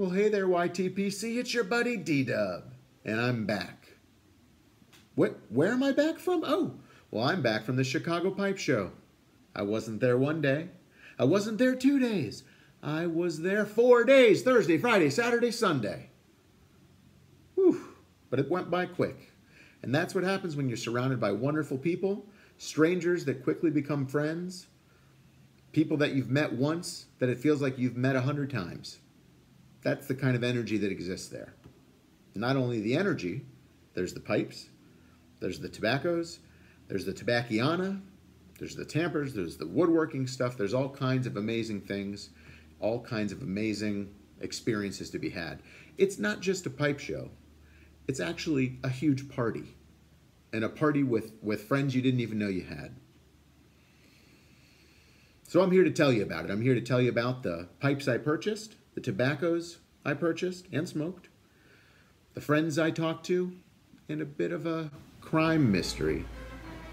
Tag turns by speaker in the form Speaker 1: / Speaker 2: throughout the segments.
Speaker 1: Well, hey there, YTPC. It's your buddy D-Dub, and I'm back. Where am I back from? Oh, well, I'm back from the Chicago Pipe Show. I wasn't there one day. I wasn't there 2 days. I was there 4 days, Thursday, Friday, Saturday, Sunday. Whew, but it went by quick. And that's what happens when you're surrounded by wonderful people, strangers that quickly become friends, people that you've met once that it feels like you've met 100 times. That's the kind of energy that exists there. Not only the energy, there's the pipes, there's the tobaccos, there's the tobacciana, there's the tampers, there's the woodworking stuff, there's all kinds of amazing things, all kinds of amazing experiences to be had. It's not just a pipe show, it's actually a huge party, and a party with friends you didn't even know you had. So I'm here to tell you about it. I'm here to tell you about the pipes I purchased, the tobaccos I purchased and smoked, the friends I talked to, and a bit of a crime mystery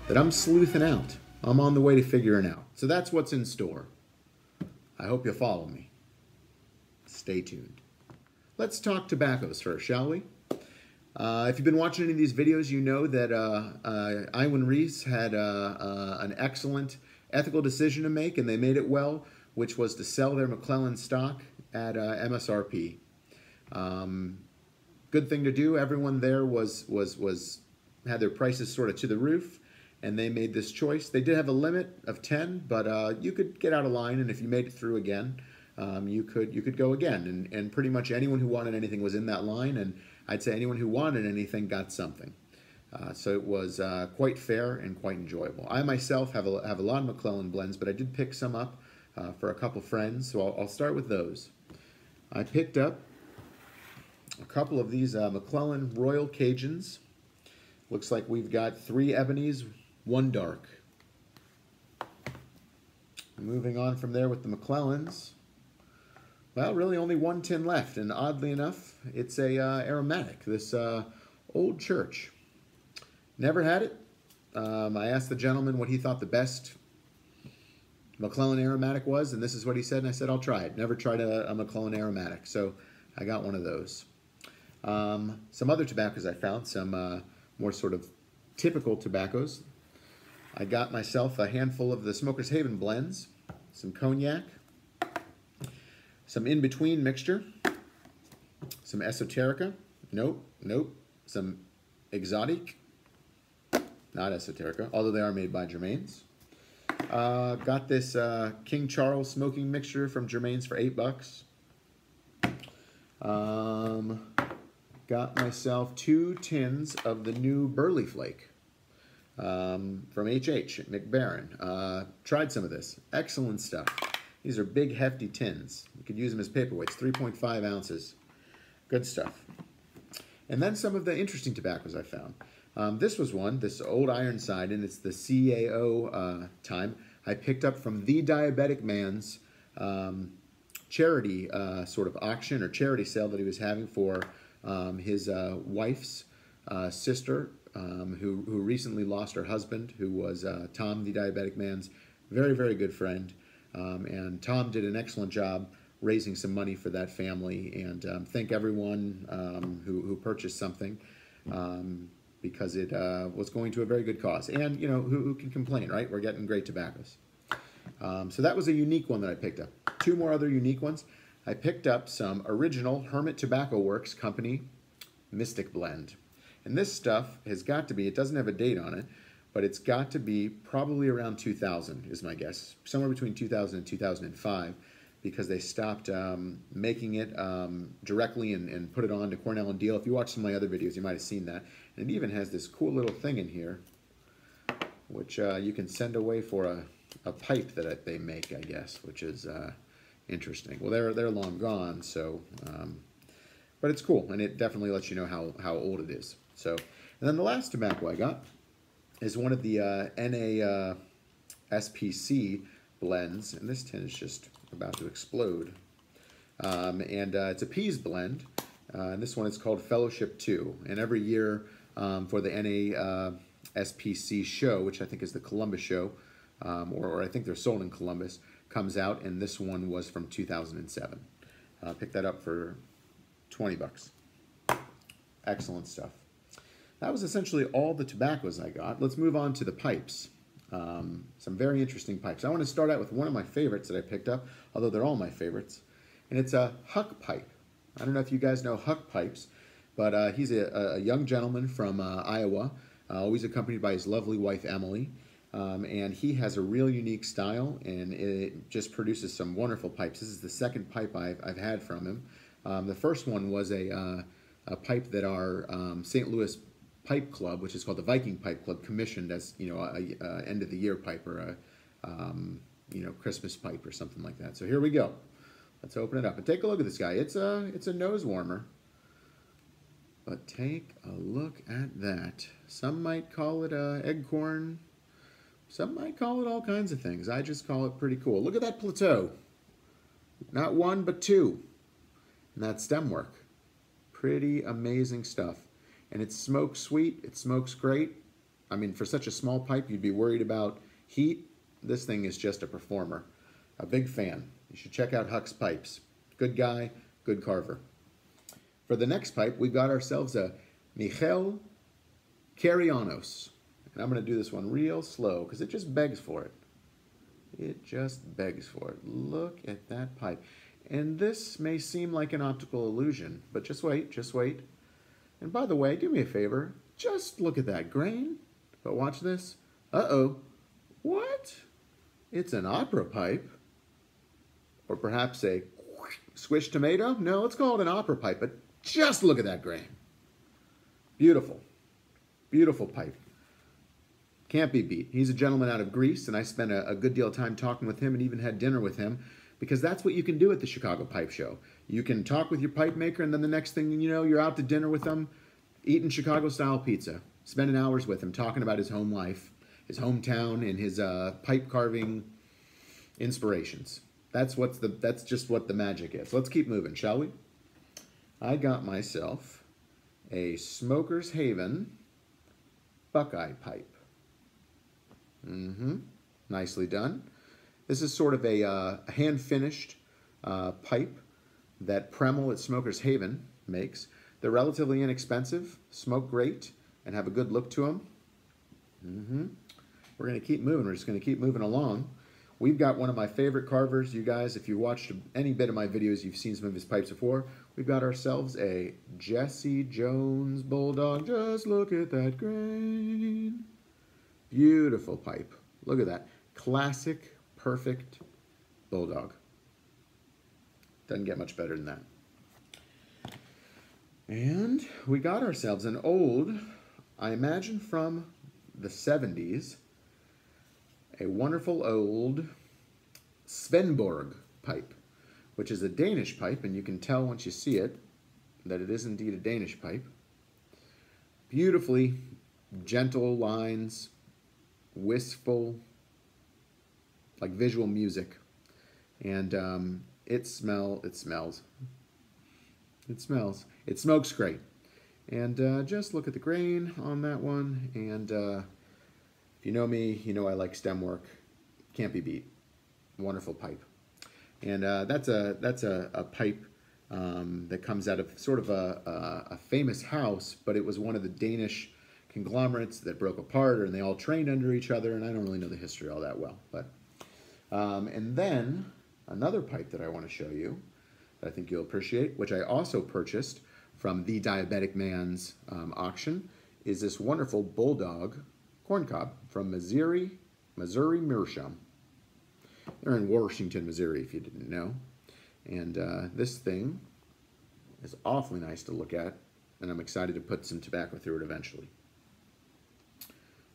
Speaker 1: that I'm sleuthing out. I'm on the way to figuring out. So that's what's in store. I hope you'll follow me. Stay tuned. Let's talk tobaccos first, shall we? If you've been watching any of these videos, you know that Iwan Reese had an excellent ethical decision to make, and they made it well, which was to sell their McClellan stock at MSRP. Good thing to do. Everyone there had their prices sort of to the roof, and they made this choice. They did have a limit of 10, but you could get out of line, and if you made it through again, you could go again. And pretty much anyone who wanted anything was in that line, and I'd say anyone who wanted anything got something. So it was quite fair and quite enjoyable. I myself have a lot of McClellan blends, but I did pick some up for a couple friends, so I'll start with those. I picked up a couple of these McClellan Royal Cajuns. Looks like we've got 3 ebonies, 1 dark. Moving on from there with the McClellans. Well, really only 1 tin left, and oddly enough, it's a aromatic, this Old Church. Never had it. I asked the gentleman what he thought the best McClellan aromatic was, and this is what he said, and I said, I'll try it. Never tried a McClellan aromatic, so I got one of those. Some other tobaccos I found, some more sort of typical tobaccos. I got myself a handful of the Smoker's Haven blends, some cognac, some in-between mixture, some esoterica, nope, some exotic, not esoterica, although they are made by Germain's. Got this King Charles smoking mixture from Germain's for $8. Got myself 2 tins of the new Burley Flake from HH at McBaron. Tried some of this. Excellent stuff. These are big, hefty tins. You could use them as paperweights, 3.5 ounces. Good stuff. And then some of the interesting tobaccos I found. This was one, this Old Ironside, and it's the CAO time. I picked up from Thee Diabeticmans charity sort of auction or charity sale that he was having for his wife's sister, who recently lost her husband, who was Tom, Thee Diabeticmans, very, very good friend. And Tom did an excellent job raising some money for that family, and thank everyone who purchased something. Because it was going to a very good cause. And, you know, who can complain, right? We're getting great tobaccos. So that was a unique one that I picked up. 2 more other unique ones. I picked up some original Hermit Tobacco Works Company Mystic Blend. And this stuff has got to be, it doesn't have a date on it, but it's got to be probably around 2000 is my guess. Somewhere between 2000 and 2005, because they stopped making it directly and put it on to Cornell and Deal. If you watch some of my other videos, you might have seen that. And it even has this cool little thing in here, which you can send away for a pipe that they make, I guess, which is interesting. Well, they're long gone, so, but it's cool, and it definitely lets you know how old it is. So, and then the last tobacco I got is one of the SPC blends, and this tin is just about to explode. It's a peas blend, and this one is called Fellowship 2. And every year for the NASPC show, which I think is the Columbus show, or I think they're sold in Columbus, comes out, and this one was from 2007. Picked that up for 20 bucks. Excellent stuff. That was essentially all the tobaccos I got. Let's move on to the pipes. Some very interesting pipes. I want to start out with one of my favorites that I picked up, although they're all my favorites, and it's a Huck pipe. I don't know if you guys know Huck pipes, but he's a young gentleman from Iowa, always accompanied by his lovely wife, Emily, and he has a real unique style, and it just produces some wonderful pipes. This is the second pipe I've had from him. The first one was a pipe that our St. Louis Pipe Club, which is called the Viking Pipe Club, commissioned as, you know, a end of the year pipe, or a you know, Christmas pipe or something like that. So here we go. Let's open it up and take a look at this guy. It's a nose warmer, but take a look at that. Some might call it eggcorn. Some might call it all kinds of things. I just call it pretty cool. Look at that plateau. Not one, but two. And that stem work. Pretty amazing stuff. And it smokes sweet, it smokes great. I mean, for such a small pipe, you'd be worried about heat. This thing is just a performer. A big fan. You should check out Huck's pipes. Good guy, good carver. For the next pipe, we've got ourselves a Michail Kyriazanos. And I'm going to do this one real slow because it just begs for it. It just begs for it. Look at that pipe. And this may seem like an optical illusion, but just wait, just wait. And by the way, do me a favor, just look at that grain. But watch this. Uh-oh. What? It's an opera pipe. Or perhaps a squish tomato? No, let's call it an opera pipe, but just look at that grain. Beautiful. Beautiful pipe. Can't be beat. He's a gentleman out of Greece, and I spent a good deal of time talking with him and even had dinner with him, because that's what you can do at the Chicago Pipe Show. You can talk with your pipe maker, and then the next thing you know, you're out to dinner with them, eating Chicago-style pizza, spending hours with him, talking about his home life, his hometown, and his pipe carving inspirations. That's just what the magic is. Let's keep moving, shall we? I got myself a Smoker's Haven Buckeye pipe. Nicely done. This is sort of a hand-finished pipe that Premel at Smoker's Haven makes. They're relatively inexpensive, smoke great, and have a good look to them. We're going to keep moving. We're just going to keep moving along. We've got one of my favorite carvers. You guys, if you watched any bit of my videos, you've seen some of his pipes before. We've got ourselves a Jesse Jones Bulldog. Just look at that grain. Beautiful pipe. Look at that. Classic, perfect Bulldog. Doesn't get much better than that. And we got ourselves an old, I imagine from the 70s, a wonderful old Svenborg pipe, which is a Danish pipe, and you can tell once you see it that it is indeed a Danish pipe. Beautifully gentle lines, wistful, like visual music, and it smokes great. And just look at the grain on that one, and if you know me, you know I like stem work. Can't be beat. Wonderful pipe. And that's a pipe that comes out of sort of a famous house, but it was one of the Danish conglomerates that broke apart, and they all trained under each other, and I don't really know the history all that well. But and then another pipe that I want to show you that I think you'll appreciate, which I also purchased from Thee Diabeticmans auction, is this wonderful Bulldog corncob from Missouri Meerschaum. They're in Washington, Missouri, if you didn't know. And this thing is awfully nice to look at, and I'm excited to put some tobacco through it eventually.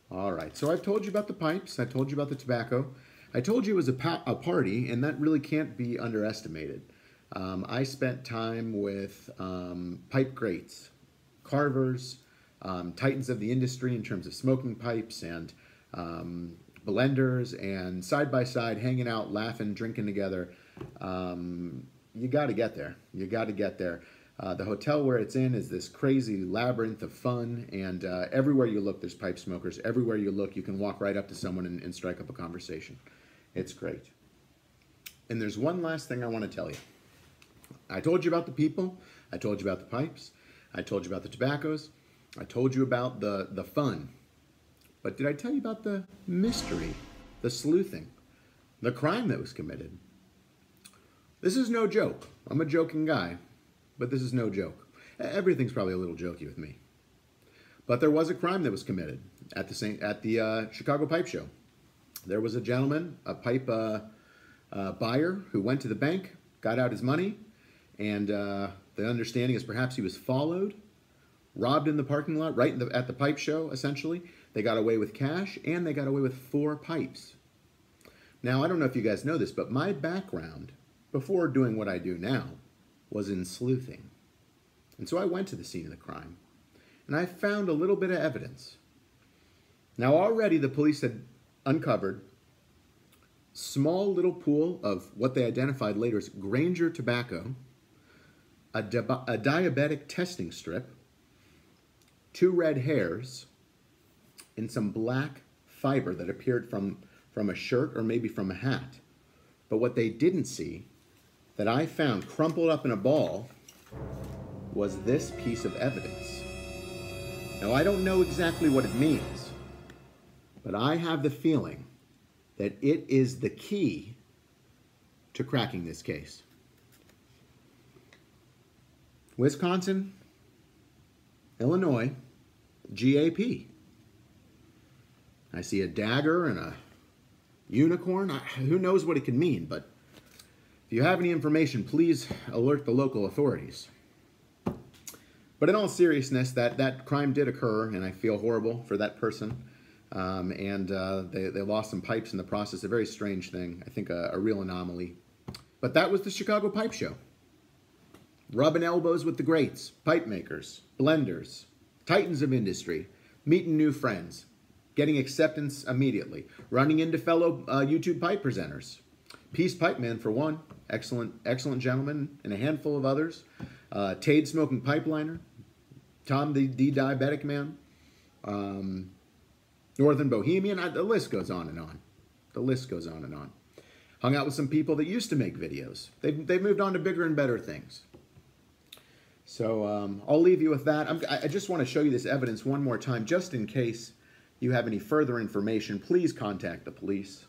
Speaker 1: All right, so I've told you about the pipes, I told you about the tobacco, I told you it was a party, and that really can't be underestimated. I spent time with pipe greats, carvers, titans of the industry in terms of smoking pipes, and blenders, and side by side, hanging out, laughing, drinking together. You got to get there. You got to get there. The hotel where it's in is this crazy labyrinth of fun, and everywhere you look, there's pipe smokers. Everywhere you look, you can walk right up to someone and strike up a conversation. It's great. And there's one last thing I want to tell you. I told you about the people. I told you about the pipes. I told you about the tobaccos. I told you about the fun. But did I tell you about the mystery, the sleuthing, the crime that was committed? This is no joke. I'm a joking guy, but this is no joke. Everything's probably a little jokey with me. But there was a crime that was committed at the Chicago Pipe Show. There was a gentleman, a pipe buyer, who went to the bank, got out his money, and the understanding is perhaps he was followed, robbed in the parking lot, right at the pipe show, essentially. They got away with cash, and they got away with 4 pipes. Now, I don't know if you guys know this, but my background, before doing what I do now, was in sleuthing. And so I went to the scene of the crime, and I found a little bit of evidence. Now, already the police had uncovered small little pool of what they identified later as Granger tobacco, a diabetic testing strip, 2 red hairs, and some black fiber that appeared from a shirt or maybe from a hat. But what they didn't see, that I found crumpled up in a ball, was this piece of evidence. Now, I don't know exactly what it means, but I have the feeling that it is the key to cracking this case. Wisconsin, Illinois, GAP. I see a dagger and a unicorn. Who knows what it could mean, but if you have any information, please alert the local authorities. But in all seriousness, that crime did occur, and I feel horrible for that person. They lost some pipes in the process. A very strange thing. I think a real anomaly. But that was the Chicago Pipe Show. Rubbing elbows with the greats, pipe makers, blenders, titans of industry, meeting new friends, getting acceptance immediately, running into fellow YouTube pipe presenters. Peace Pipeman, for one, excellent gentleman, and a handful of others. Tade Smoking Pipeliner, Tom the Diabetic Man, Northern Bohemian, the list goes on and on. The list goes on and on. Hung out with some people that used to make videos. They've moved on to bigger and better things. So I'll leave you with that. I just want to show you this evidence one more time, just in case you have any further information. Please contact the police,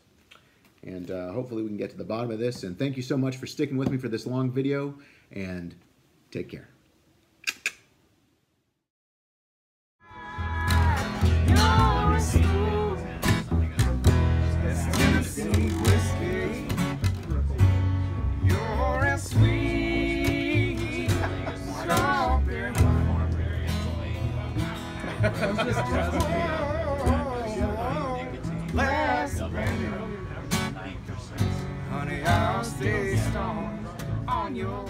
Speaker 1: and hopefully we can get to the bottom of this. And thank you so much for sticking with me for this long video, and take care.
Speaker 2: Honey, I'll stay strong on your